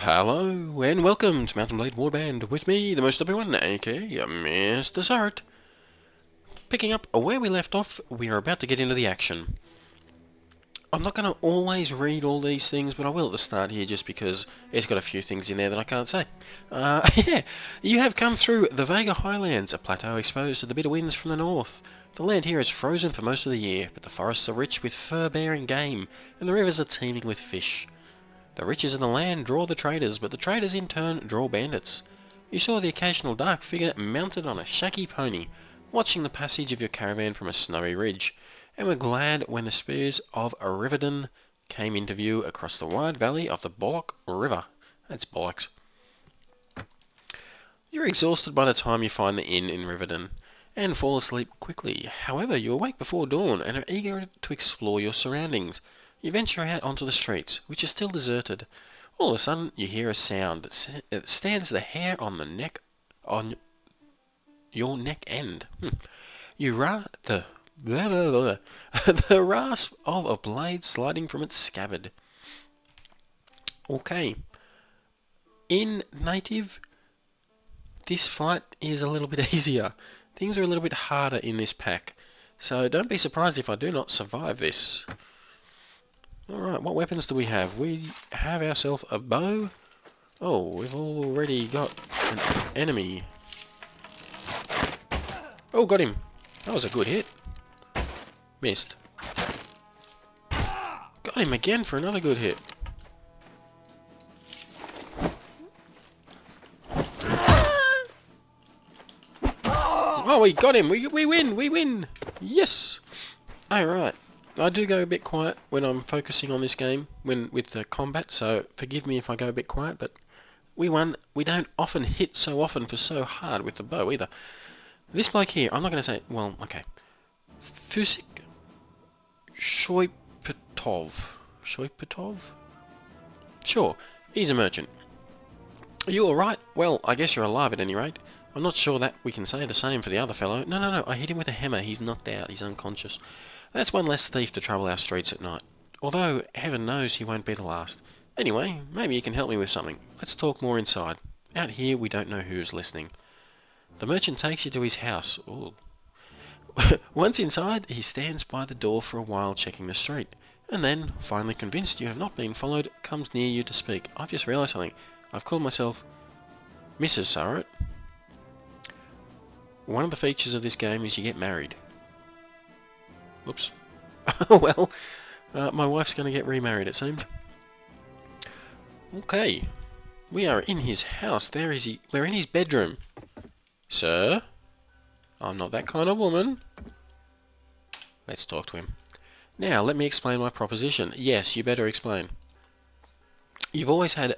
Hello, and welcome to Mountain Blade Warband with me, the most stubborn one, aka MrSuryt. Picking up where we left off, we are about to get into the action. I'm not going to always read all these things, but I will at the start here just because it's got a few things in there that I can't say. Yeah, you have come through the Vega Highlands, a plateau exposed to the bitter winds from the north. The land here is frozen for most of the year, but the forests are rich with fur-bearing game, and the rivers are teeming with fish. The riches in the land draw the traders, but the traders in turn draw bandits. You saw the occasional dark figure mounted on a shaggy pony, watching the passage of your caravan from a snowy ridge, and were glad when the spears of Riverdon came into view across the wide valley of the Bollock River. That's bollocks. You're exhausted by the time you find the inn in Riverdon, and fall asleep quickly. However, you awake before dawn and are eager to explore your surroundings. You venture out onto the streets, which are still deserted. All of a sudden, you hear a sound that stands the hair on your neck end. You the the rasp of a blade sliding from its scabbard. Okay. In native, this fight is a little bit easier. Things are a little bit harder in this pack, so don't be surprised if I do not survive this. Alright, what weapons do we have? We have ourselves a bow. Oh, we've already got an enemy. Oh, got him. That was a good hit. Missed. Got him again for another good hit. Oh, we got him. We win. We win. Yes. Alright. I do go a bit quiet when I'm focusing on this game with the combat, so forgive me if I go a bit quiet, but we won. We don't often hit so often for so hard with the bow either. This bloke here, I'm not going to say, well, okay. Fusik Shoipetov. Shoipetov? Sure, he's a merchant. Are you alright? Well, I guess you're alive at any rate. I'm not sure that we can say the same for the other fellow. No, I hit him with a hammer. He's knocked out. He's unconscious. That's one less thief to trouble our streets at night. Although, heaven knows he won't be the last. Anyway, maybe you can help me with something. Let's talk more inside. Out here, we don't know who's listening. The merchant takes you to his house. Ooh. Once inside, he stands by the door for a while checking the street. And then, finally convinced you have not been followed, comes near you to speak. I've just realised something. I've called myself MrSuryt. One of the features of this game is you get married. Whoops. Well, my wife's going to get remarried, it seems. Okay. We are in his house. There is he. We're in his bedroom. Sir? I'm not that kind of woman. Let's talk to him. Now, let me explain my proposition. Yes, you better explain. We've always had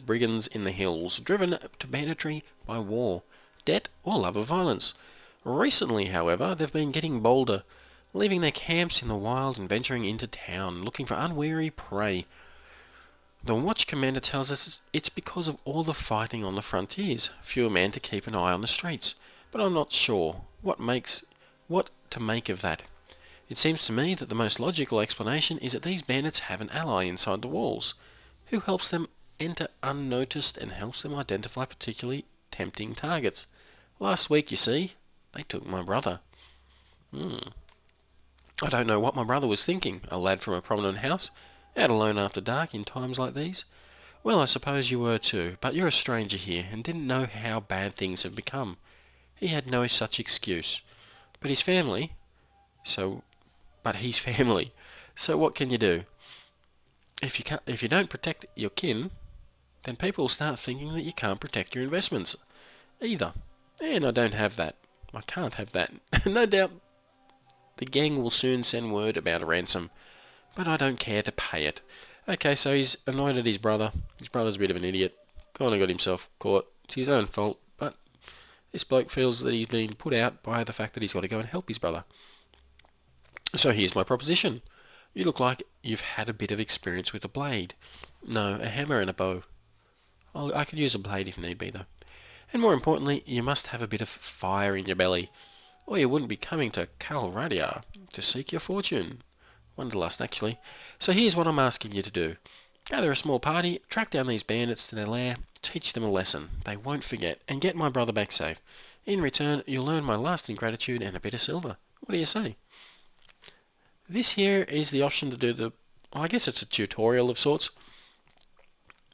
brigands in the hills, driven to banditry by war, debt, or love of violence. Recently, however, they've been getting bolder, leaving their camps in the wild and venturing into town, looking for unwary prey. The watch commander tells us it's because of all the fighting on the frontiers, fewer men to keep an eye on the streets. But I'm not sure what to make of that. It seems to me that the most logical explanation is that these bandits have an ally inside the walls, who helps them enter unnoticed and helps them identify particularly tempting targets. Last week, you see, they took my brother. I don't know what my brother was thinking, a lad from a prominent house, out alone after dark in times like these. Well, I suppose you were too, but you're a stranger here and didn't know how bad things have become. He had no such excuse. But he's family. So what can you do? If you don't protect your kin, then people will start thinking that you can't protect your investments either. And I don't have that. I can't have that. No doubt the gang will soon send word about a ransom, but I don't care to pay it. Okay, so he's annoyed at his brother. His brother's a bit of an idiot. Kind of got himself caught. It's his own fault, but this bloke feels that he's been put out by the fact that he's got to go and help his brother. So here's my proposition. You look like you've had a bit of experience with a blade. No, a hammer and a bow. I could use a blade if need be, though. And more importantly, you must have a bit of fire in your belly, or you wouldn't be coming to Calradia to seek your fortune. Wanderlust, actually. So here's what I'm asking you to do. Gather a small party, track down these bandits to their lair, teach them a lesson they won't forget, and get my brother back safe. In return, you'll earn my lasting gratitude and a bit of silver. What do you say? This here is the option to do the... well, I guess it's a tutorial of sorts.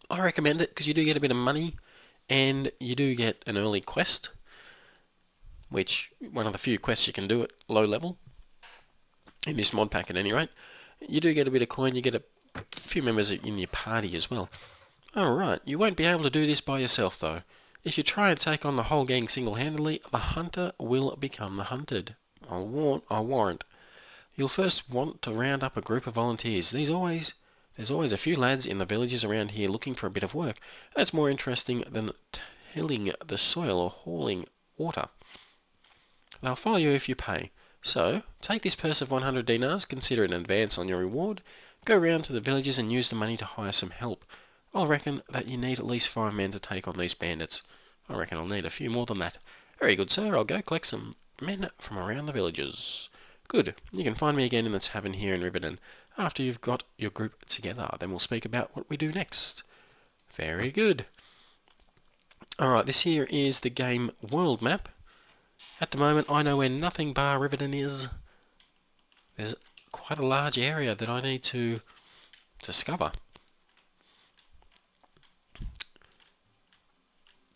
I recommend it because you do get a bit of money and you do get an early quest, which one of the few quests you can do at low level in this mod pack at any rate. You do get a bit of coin, you get a few members in your party as well. Alright, you won't be able to do this by yourself though. If you try and take on the whole gang single-handedly, the hunter will become the hunted. I warrant. You'll first want to round up a group of volunteers. There's always a few lads in the villages around here looking for a bit of work. That's more interesting than tilling the soil or hauling water. They'll follow you if you pay. So, take this purse of 100 dinars, consider it an advance on your reward, go round to the villages and use the money to hire some help. I'll reckon that you need at least 5 men to take on these bandits. I reckon I'll need a few more than that. Very good, sir. I'll go collect some men from around the villages. Good. You can find me again in the tavern here in Rivenden. After you've got your group together, then we'll speak about what we do next. Very good. Alright, this here is the game world map. At the moment, I know where nothing bar Rivenden is. There's quite a large area that I need to discover.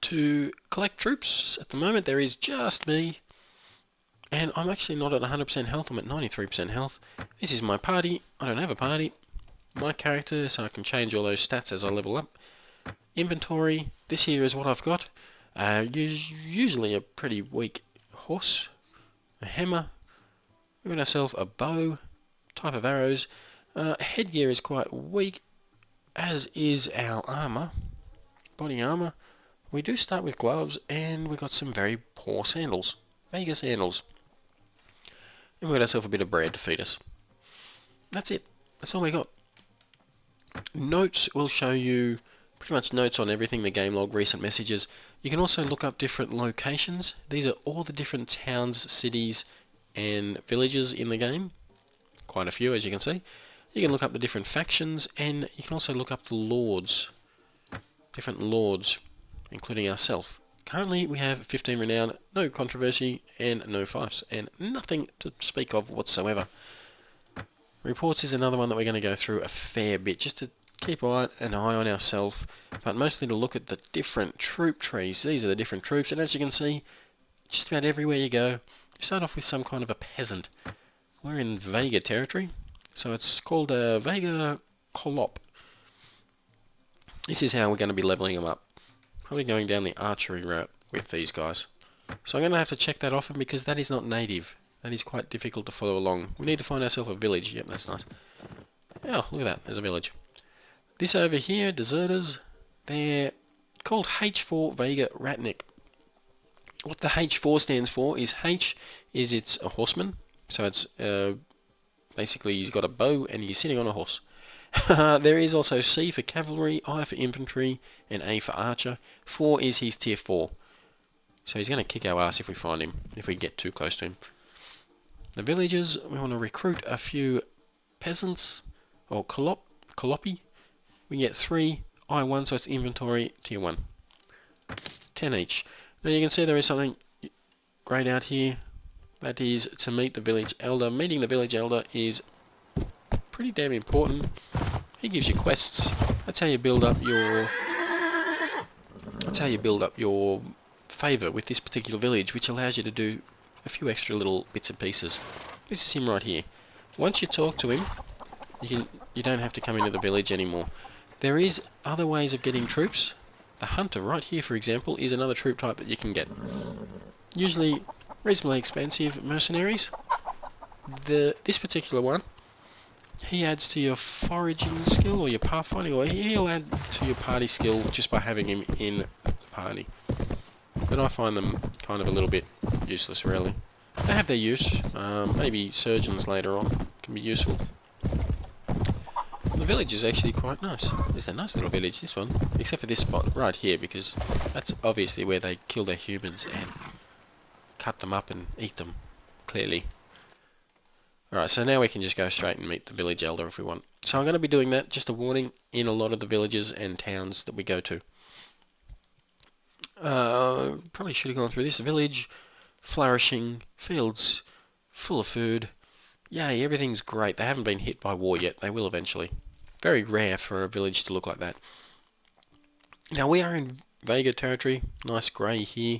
To collect troops, at the moment there is just me. And I'm actually not at 100% health, I'm at 93% health. This is my party. I don't have a party. My character, so I can change all those stats as I level up. Inventory, this here is what I've got. Usually a pretty weak horse. A hammer. We've got ourselves a bow. Type of arrows. Headgear is quite weak, as is our armour. Body armour. We do start with gloves, and we've got some very poor sandals. Vega sandals. And we've got ourselves a bit of bread to feed us. That's it. That's all we got. Notes will show you pretty much notes on everything, the game log, recent messages. You can also look up different locations. These are all the different towns, cities, and villages in the game. Quite a few, as you can see. You can look up the different factions, and you can also look up the lords. Different lords, including ourselves. Currently we have 15 renown, no controversy, and no fiefs, and nothing to speak of whatsoever. Reports is another one that we're going to go through a fair bit, just to keep an eye on ourselves, but mostly to look at the different troop trees. These are the different troops, and as you can see, just about everywhere you go, you start off with some kind of a peasant. We're in Vega territory, so it's called a Vega Kolop. This is how we're going to be leveling them up. Probably going down the archery route with these guys. So I'm going to have to check that often because that is not native. That is quite difficult to follow along. We need to find ourselves a village. Yep, that's nice. Oh, look at that. There's a village. This over here, deserters, they're called H4 Vega Ratnik. What the H4 stands for is H is it's a horseman. So it's basically he's got a bow and he's sitting on a horse. There is also C for cavalry, I for infantry, and A for archer. 4 is his tier 4. So he's going to kick our ass if we find him, if we get too close to him. The villagers, we want to recruit a few peasants, or kolopi. We get 3, I1, so it's inventory, tier 1. 10 each. Now you can see there is something great out here. That is to meet the village elder. Meeting the village elder is pretty damn important. He gives you quests. That's how you build up your... That's how you build up your favour with this particular village, which allows you to do a few extra little bits and pieces. This is him right here. Once you talk to him, you don't have to come into the village anymore. There is other ways of getting troops. The hunter right here, for example, is another troop type that you can get. Usually reasonably expensive mercenaries. This particular one, he adds to your foraging skill or your pathfinding, or he'll add to your party skill just by having him in the party. But I find them kind of a little bit useless, really. They have their use. Maybe surgeons later on can be useful. The village is actually quite nice. It's a nice little village, this one. Except for this spot right here, because that's obviously where they kill their humans and cut them up and eat them, clearly. Alright, so now we can just go straight and meet the village elder if we want. So I'm going to be doing that, just a warning, in a lot of the villages and towns that we go to. Probably should have gone through this. Village, flourishing, fields, full of food. Yay, everything's great. They haven't been hit by war yet. They will eventually. Very rare for a village to look like that. Now we are in Vega territory. Nice grey here.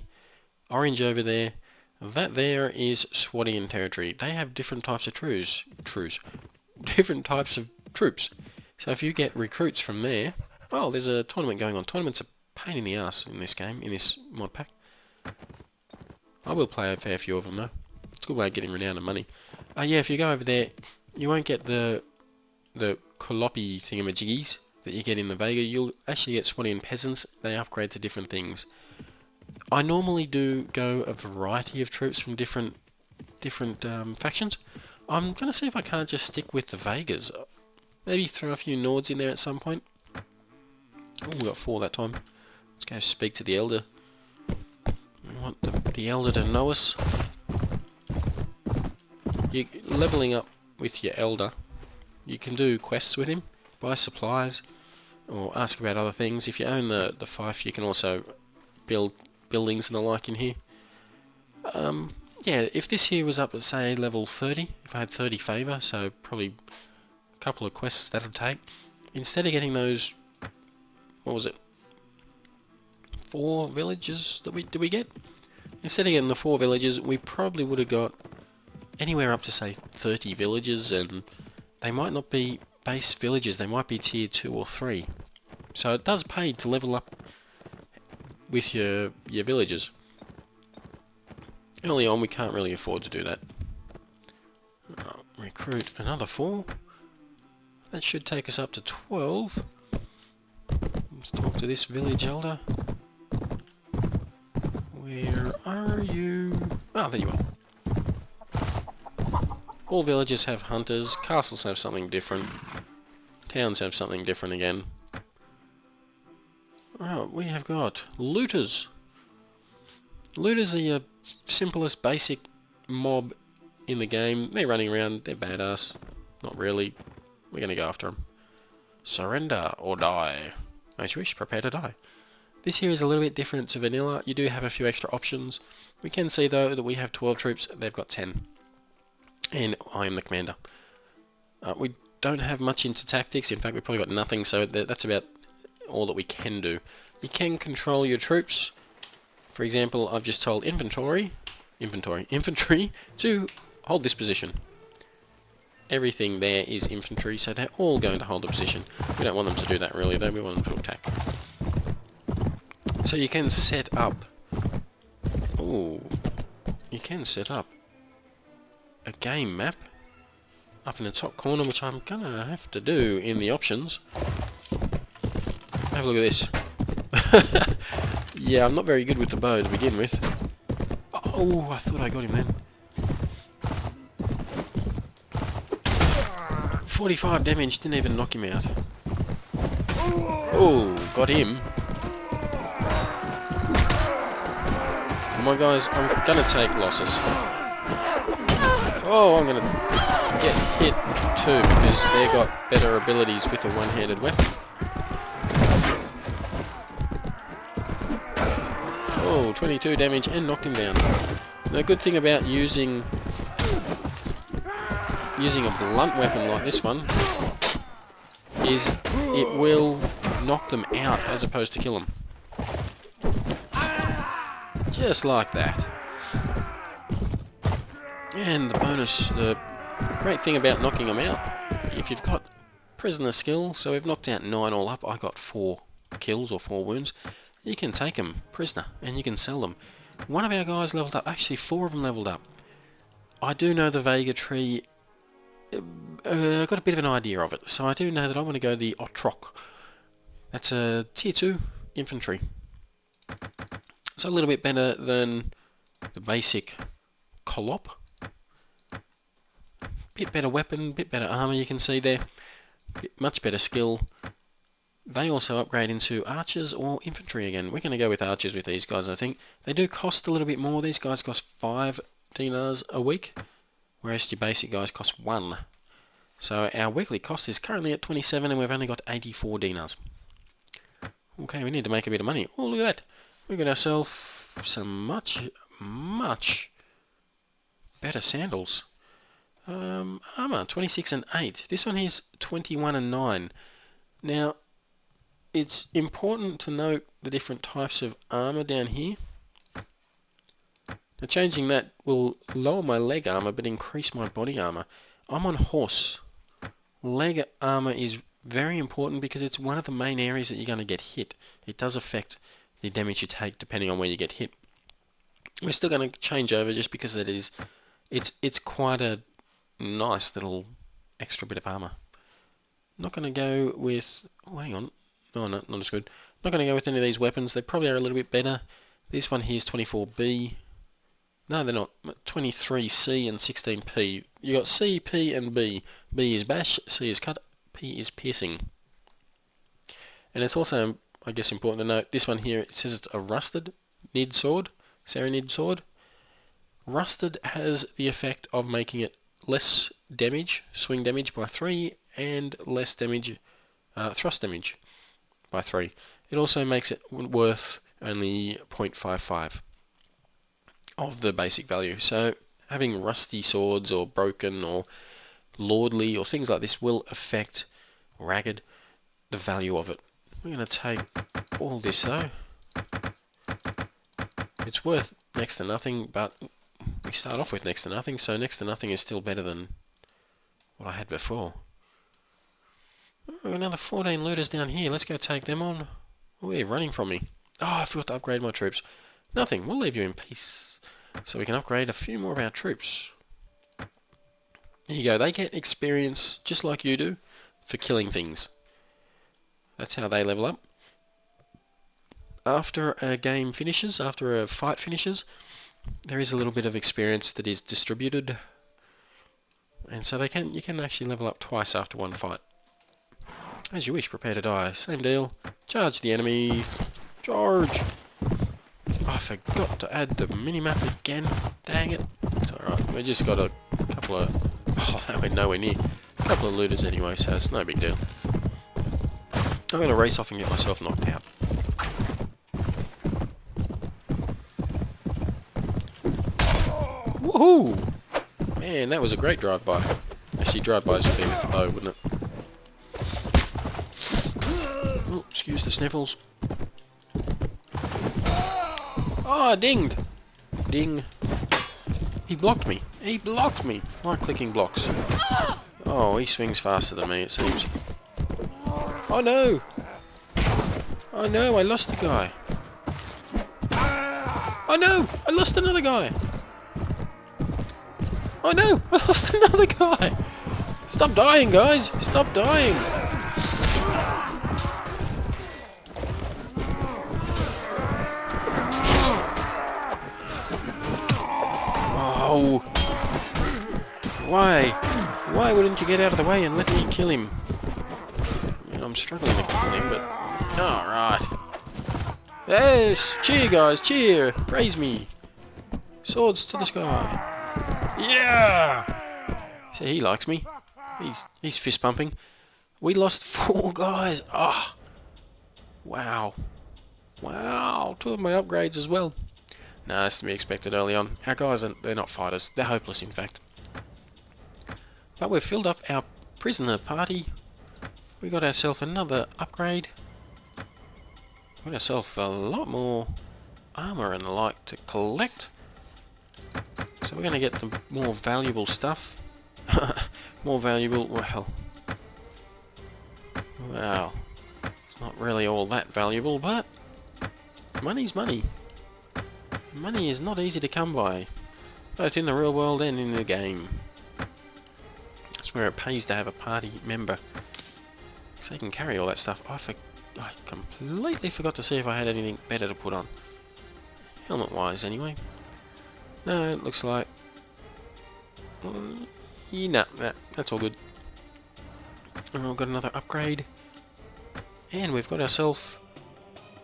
Orange over there. That there is Swadian territory. They have different types of different types of troops. So if you get recruits from there, oh, there's a tournament going on. Tournaments are a pain in the ass in this game, in this mod pack. I will play a fair few of them though. It's a good way of getting renown and money. Yeah, if you go over there, you won't get the Kolopi thingamajiggies that you get in the Vega. You'll actually get Swadian peasants. They upgrade to different things. I normally do go a variety of troops from different factions. I'm going to see if I can't just stick with the Vegas. Maybe throw a few Nords in there at some point. Oh, we got 4 that time. Let's go speak to the Elder. I want the Elder to know us. You're leveling up with your Elder. You can do quests with him, buy supplies, or ask about other things. If you own the fief, you can also build buildings and the like in here. Yeah, if this here was up at say level 30, if I had 30 favour, so probably a couple of quests that'll take. Instead of getting those, what was it, 4 villages that we get? Instead of getting the 4 villages, we probably would have got anywhere up to say 30 villages, and they might not be base villages, they might be tier 2 or 3. So it does pay to level up with your villages. Early on we can't really afford to do that. Recruit another 4. That should take us up to 12. Let's talk to this village elder. Where are you? Ah, there you are. All villages have hunters, castles have something different, towns have something different again. Oh, we have got looters. Looters are your simplest basic mob in the game. They're running around, they're badass. Not really. We're going to go after them. Surrender or die. As you wish, prepare to die. This here is a little bit different to vanilla. You do have a few extra options. We can see though that we have 12 troops, they've got 10. And I am the commander. We don't have much into tactics. In fact, we've probably got nothing, so that's about all that we can do. You can control your troops. For example, I've just told infantry to hold this position. Everything there is infantry, so they're all going to hold a position. We don't want them to do that really though, we want them to attack. So you can set up... Ooh, you can set up a game map up in the top corner, which I'm gonna have to do in the options. Have a look at this. Yeah, I'm not very good with the bow to begin with. Oh, I thought I got him then. 45 damage, didn't even knock him out. Oh, got him. Come on guys, I'm gonna take losses. Oh, I'm gonna get hit too, because they've got better abilities with a one-handed weapon. Oh, 22 damage and knocked him down. The good thing about using a blunt weapon like this one is it will knock them out as opposed to kill them. Just like that. And the bonus, the great thing about knocking them out, if you've got prisoner skill, so we've knocked out 9 all up, I got 4 kills or 4 wounds, you can take them prisoner and you can sell them. One of our guys leveled up, actually 4 of them leveled up. I do know the Vega tree, got a bit of an idea of it, so I do know that I want to go the Otrok. That's a tier 2 infantry. So a little bit better than the basic Kolop. Bit better weapon, bit better armor, you can see there. Much better skill. They also upgrade into archers or infantry again. We're going to go with archers with these guys, I think. They do cost a little bit more. These guys cost 5 dinars a week, whereas your basic guys cost 1. So our weekly cost is currently at 27 and we've only got 84 dinars. Okay, we need to make a bit of money. Oh, look at that. We got ourselves some much better sandals. Armor, 26 and 8. This one is 21 and 9. Now, it's important to note the different types of armor down here. Now, changing that will lower my leg armor but increase my body armor. I'm on horse. Leg armor is very important because it's one of the main areas that you're going to get hit. It does affect the damage you take depending on where you get hit. We're still going to change over just because it's quite a nice little extra bit of armor. Not going to go with... Oh, hang on. No, not as good. Not going to go with any of these weapons. They probably are a little bit better. This one here is 24B. No, they're not. 23C and 16P. You got C, P, and B. B is bash, C is cut, P is piercing. And it's also, I guess, important to note, this one here, it says it's a rusted nid sword, Saranid sword. Rusted has the effect of making it less damage, swing damage by 3, and less damage, thrust damage by 3. It also makes it worth only 0.55 of the basic value. So having rusty swords or broken or lordly or things like this will affect ragged the value of it. We're going to take all this though. It's worth next to nothing, but we start off with next to nothing, so next to nothing is still better than what I had before. Oh, another 14 looters down here. Let's go take them on. Oh, they're running from me. Oh, I forgot to upgrade my troops. Nothing. We'll leave you in peace. So we can upgrade a few more of our troops. There you go. They get experience, just like you do, for killing things. That's how they level up. After a game finishes, after a fight finishes, there is a little bit of experience that is distributed. And so you can actually level up twice after one fight. As you wish, prepare to die. Same deal. Charge the enemy. Charge! I forgot to add the minimap again. Dang it. It's alright. We just got a couple of... Oh, that went nowhere near. A couple of looters anyway, so it's no big deal. I'm going to race off and get myself knocked out. Woohoo! Man, that was a great drive-by. Actually, drive-bys would be with the bow, wouldn't it? Oh, excuse the sniffles. Oh, dinged! Ding. He blocked me. He blocked me. Like clicking blocks. Oh, he swings faster than me, it seems. Oh no! Oh no, I lost the guy. Oh no! I lost another guy! Oh no! I lost another guy! Stop dying, guys! Stop dying! Oh! Why? Why wouldn't you get out of the way and let me kill him? I mean, I'm struggling to kill him, but... Alright. Yes! Cheer, guys! Cheer! Praise me! Swords to the sky! Yeah! See, he likes me. He's fist pumping. We lost 4 guys! Ah! Oh. Wow. Wow! 2 of my upgrades as well. No, that's to be expected early on. Our guys, they're not fighters. They're hopeless, in fact. But we've filled up our prisoner party. We got ourselves another upgrade. Got ourselves a lot more armor and the like to collect. So we're going to get the more valuable stuff. More valuable, well, it's not really all that valuable, but money's money. Money is not easy to come by, both in the real world and in the game. That's where it pays to have a party member, so they can carry all that stuff. I completely forgot to see if I had anything better to put on. Helmet-wise, anyway. No, it looks like... nah, that's all good. And we've got another upgrade. And we've got ourselves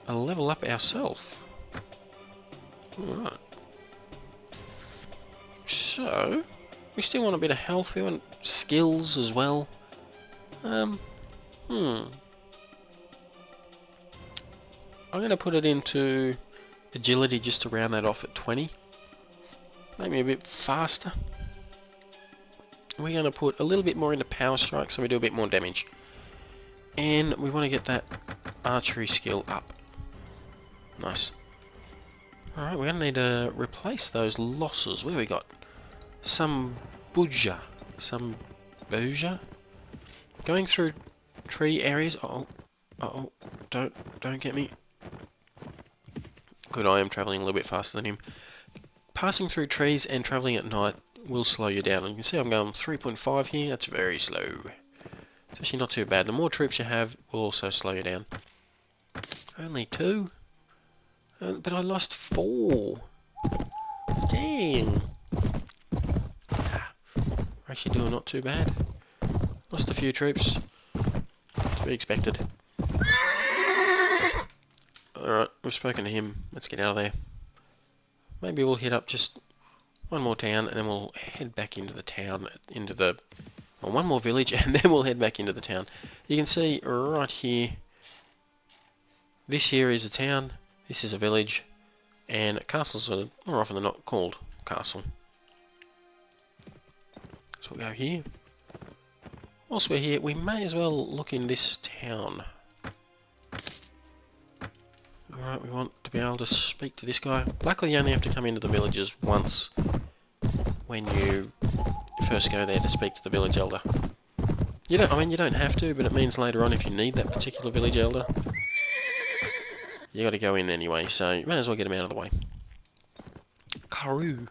a level up ourselves. Alright. So, we still want a bit of health. We want skills as well. I'm going to put it into agility just to round that off at 20. Maybe a bit faster. We're going to put a little bit more into power strike so we do a bit more damage. And we want to get that archery skill up. Nice. Alright, we're going to need to replace those losses. Where we got? Some Buja. Some Buja. Going through tree areas. Uh-oh. Don't get me. Good, I am travelling a little bit faster than him. Passing through trees and travelling at night will slow you down. And you can see I'm going 3.5 here. That's very slow. It's actually not too bad. The more troops you have will also slow you down. Only 2? But I lost 4. Dang. We're actually doing not too bad. Lost a few troops. To be expected. Alright, we've spoken to him. Let's get out of there. Maybe we'll hit up just one more town and then we'll head back into the town, or one more village and then we'll head back into the town. You can see right here, this here is a town, this is a village, and castles are more often than not called castle. So we'll go here. Whilst we're here, we may as well look in this town. Alright, we want to be able to speak to this guy. Luckily you only have to come into the villages once when you first go there to speak to the village elder. You don't have to, but it means later on if you need that particular village elder, you gotta go in anyway, so you may as well get him out of the way. Karu.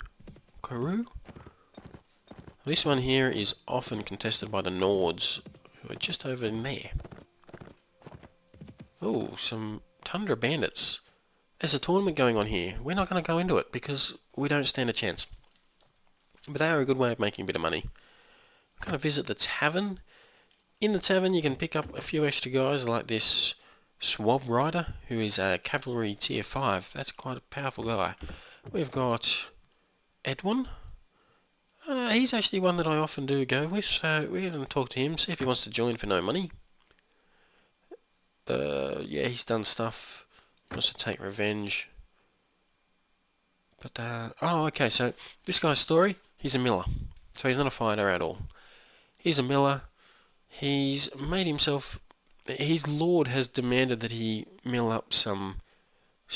This one here is often contested by the Nords, who are just over in there. Oh, some Tundra bandits. There's a tournament going on here. We're not going to go into it because we don't stand a chance. But they are a good way of making a bit of money. I'm going to visit the tavern. In the tavern you can pick up a few extra guys like this Swab Rider, who is a cavalry tier 5. That's quite a powerful guy. We've got Edwin. He's actually one that I often do go with, so we're going to talk to him, see if he wants to join for no money. Yeah, he's done stuff. He wants to take revenge. But, oh, okay, so this guy's story, he's a miller. So he's not a fighter at all. He's a miller. He's made himself... His lord has demanded that he mill up some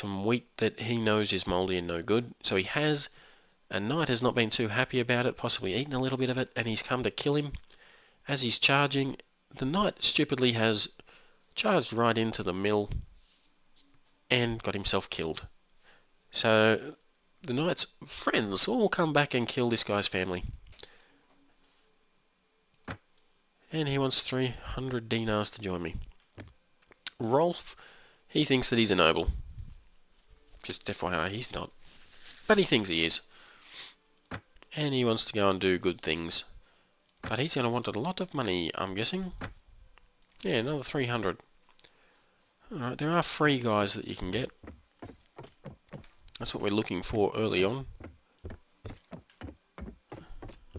wheat that he knows is mouldy and no good. So he has. A knight has not been too happy about it, possibly eaten a little bit of it, and he's come to kill him. As he's charging, the knight stupidly has charged right into the mill and got himself killed. So the knight's friends all come back and kill this guy's family. And he wants 300 dinars to join me. Rolf, he thinks that he's a noble. Just FYI, he's not. But he thinks he is. And he wants to go and do good things. But he's going to want a lot of money, I'm guessing. Yeah, another 300. Alright, there are free guys that you can get. That's what we're looking for early on.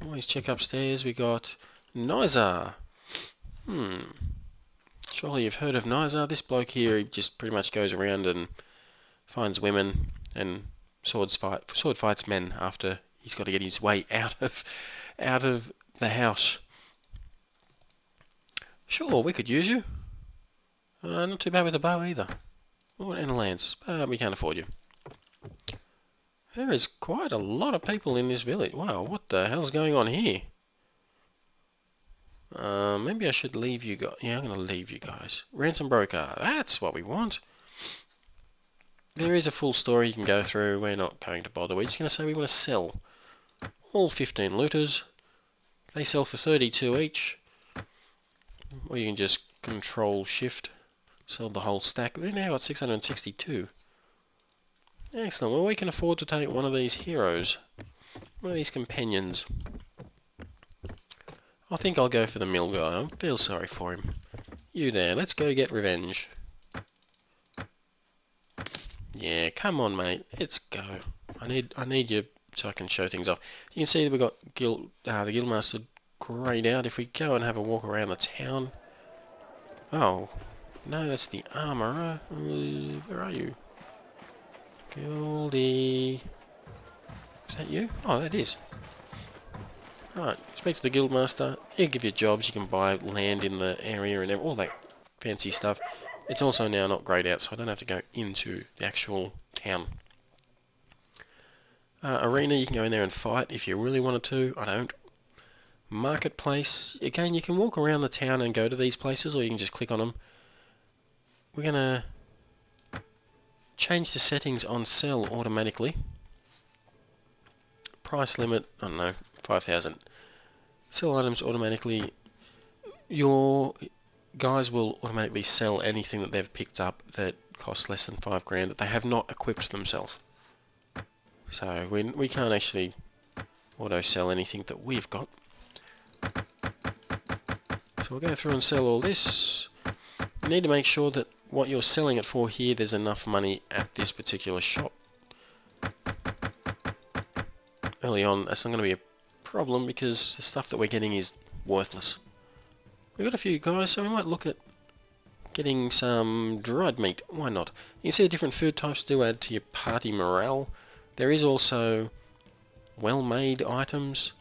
Always check upstairs. We got Nizar. Surely you've heard of Nizar. This bloke here, he just pretty much goes around and finds women and sword fights men after he's got to get his way out of the house. Sure, we could use you. Not too bad with a bow either. And a lance. We can't afford you. There is quite a lot of people in this village. Wow, what the hell's going on here? Maybe I should leave you guys. Yeah, I'm going to leave you guys. Ransom broker. That's what we want. There is a full story you can go through. We're not going to bother. We're just going to say we want to sell. All 15 looters. They sell for 32 each. Or you can just control shift. Sell the whole stack. We've now got 662. Excellent. Well, we can afford to take one of these heroes. One of these companions. I think I'll go for the mill guy. I feel sorry for him. You there, let's go get revenge. Yeah, come on mate, let's go. I need you so I can show things off. You can see that we've got the Guildmaster greyed out. If we go and have a walk around the town... Oh, no, that's the armourer. Where are you? Goldie... Is that you? Oh, that is. Right, speak to the guildmaster. He'll give you jobs. You can buy land in the area and all that fancy stuff. It's also now not greyed out, so I don't have to go into the actual town. Arena, you can go in there and fight if you really wanted to. I don't. Marketplace, again, you can walk around the town and go to these places, or you can just click on them. We're going to change the settings on sell automatically. Price limit, I don't know, 5,000. Sell items automatically. Your guys will automatically sell anything that they've picked up that costs less than 5 grand that they have not equipped themselves. So we can't actually auto sell anything that we've got. So we'll go through and sell all this. You need to make sure that what you're selling it for here, there's enough money at this particular shop. Early on, that's not going to be a problem because the stuff that we're getting is worthless. We've got a few guys, so we might look at getting some dried meat. Why not? You can see the different food types do add to your party morale. There is also well-made items.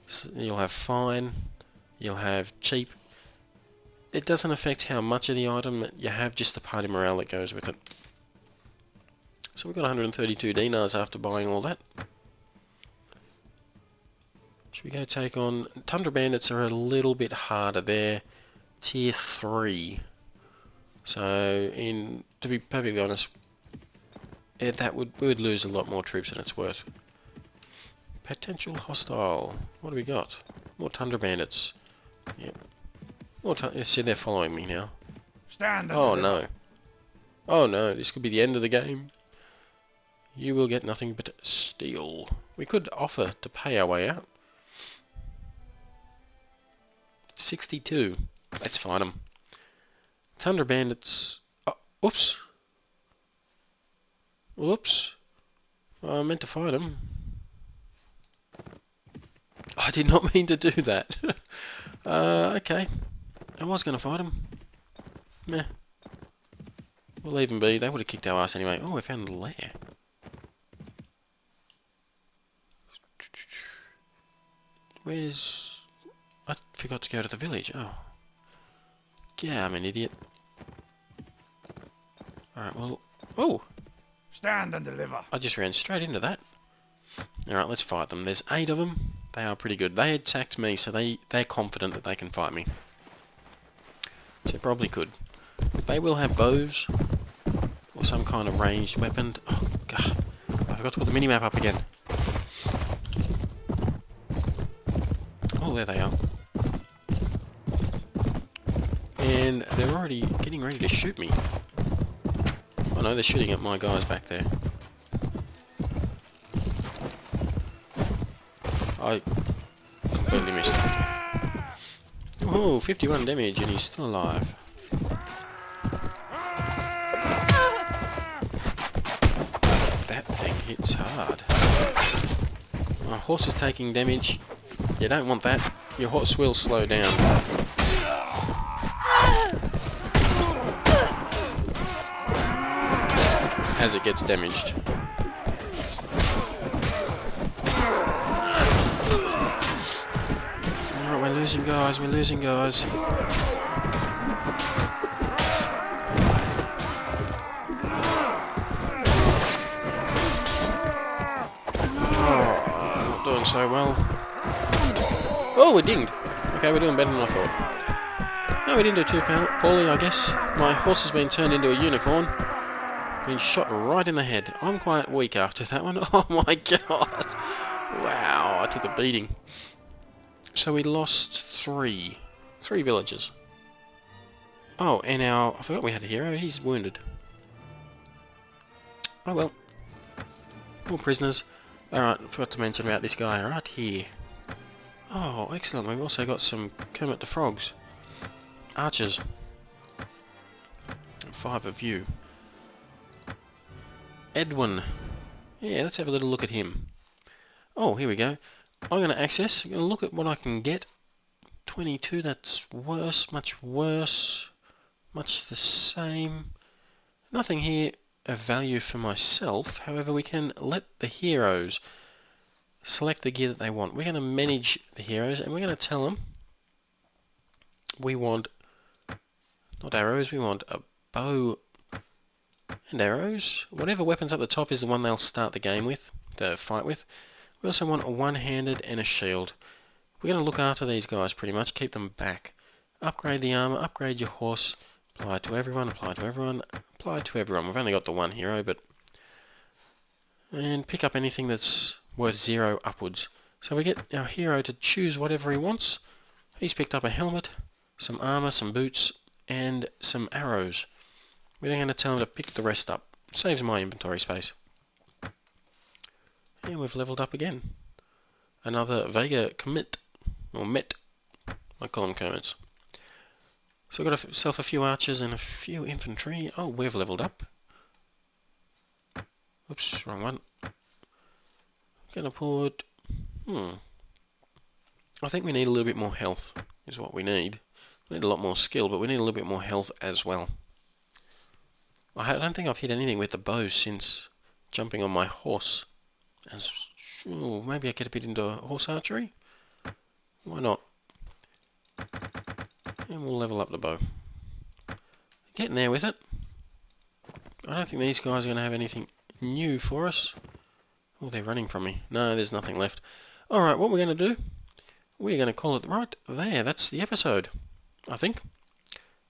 So you'll have fine, you'll have cheap. It doesn't affect how much of the item that you have, just the party morale that goes with it. So we've got 132 dinars after buying all that. Should we go take on... Tundra Bandits are a little bit harder. They're tier 3. So, to be perfectly honest, we would lose a lot more troops than it's worth. Potential hostile. What do we got? More Tundra Bandits. Yep. See, they're following me now. Stand up. Oh no. Oh no, this could be the end of the game. You will get nothing but steel. We could offer to pay our way out. 62. Let's fight them. Tundra Bandits... Oh, whoops. Whoops. I meant to fight them. I did not mean to do that. Okay. I was going to fight them. Meh. We'll leave them be. They would have kicked our ass anyway. Oh, we found the lair. Where's... I forgot to go to the village. Oh. Yeah, I'm an idiot. Alright, well... Oh! Stand and deliver. I just ran straight into that. Alright, let's fight them. There's 8 of them. They are pretty good. They attacked me, so they're confident that they can fight me. So they probably could. But they will have bows. Or some kind of ranged weapon. Oh, God. I forgot to put the minimap up again. Oh, there they are. And they're already getting ready to shoot me. Oh no, they're shooting at my guys back there. I completely missed it. Oh, 51 damage and he's still alive. That thing hits hard. My horse is taking damage. You don't want that. Your horse will slow down. As it gets damaged. Alright, we're losing guys, we're losing guys. Oh, not doing so well. Oh, we dinged. Okay, we're doing better than I thought. No, we didn't do too poorly, I guess. My horse has been turned into a unicorn. Been shot right in the head. I'm quite weak after that one. Oh my god. Wow, I took a beating. So we lost 3 villagers. Oh, and I forgot we had a hero. He's wounded. Oh well. More prisoners. Alright, forgot to mention about this guy right here. Oh, excellent. We've also got some Kermit the Frogs. Archers. 5 of you. Edwin. Yeah, let's have a little look at him. Oh, here we go. I'm going to access. I'm going to look at what I can get 22, that's worse, much worse. Much the same. Nothing here of value for myself. However, we can let the heroes select the gear that they want. We're going to manage the heroes and we're going to tell them we want, not arrows, we want a bow and arrows. Whatever weapon's up the top is the one they'll start the game with, the fight with. We also want a one-handed and a shield. We're going to look after these guys pretty much, keep them back. Upgrade the armor, upgrade your horse, apply to everyone, apply to everyone, apply to everyone. We've only got the one hero, but... And pick up anything that's worth 0 upwards. So we get our hero to choose whatever he wants. He's picked up a helmet, some armor, some boots, and some arrows. We're then going to tell him to pick the rest up. Saves my inventory space. And we've leveled up again. Another Vega commit, or met. I call them Kermits. So we've got ourselves a few archers and a few infantry. Oh, we've leveled up. Oops, wrong one. Gonna put... I think we need a little bit more health, is what we need. We need a lot more skill, but we need a little bit more health as well. I don't think I've hit anything with the bow since jumping on my horse. Sure, maybe I get a bit into horse archery? Why not? And we'll level up the bow. Getting there with it. I don't think these guys are going to have anything new for us. Oh, they're running from me. No, there's nothing left. Alright, what we're going to do, we're going to call it right there. That's the episode, I think.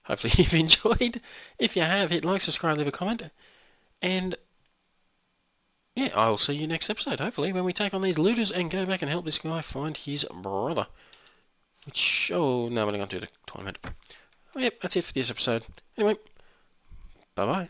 Hopefully you've enjoyed. If you have, hit like, subscribe, leave a comment. And, yeah, I'll see you next episode, hopefully, when we take on these looters and go back and help this guy find his brother. Which, oh, no, we're not going to do the tournament. Oh, yep, that's it for this episode. Anyway, bye-bye.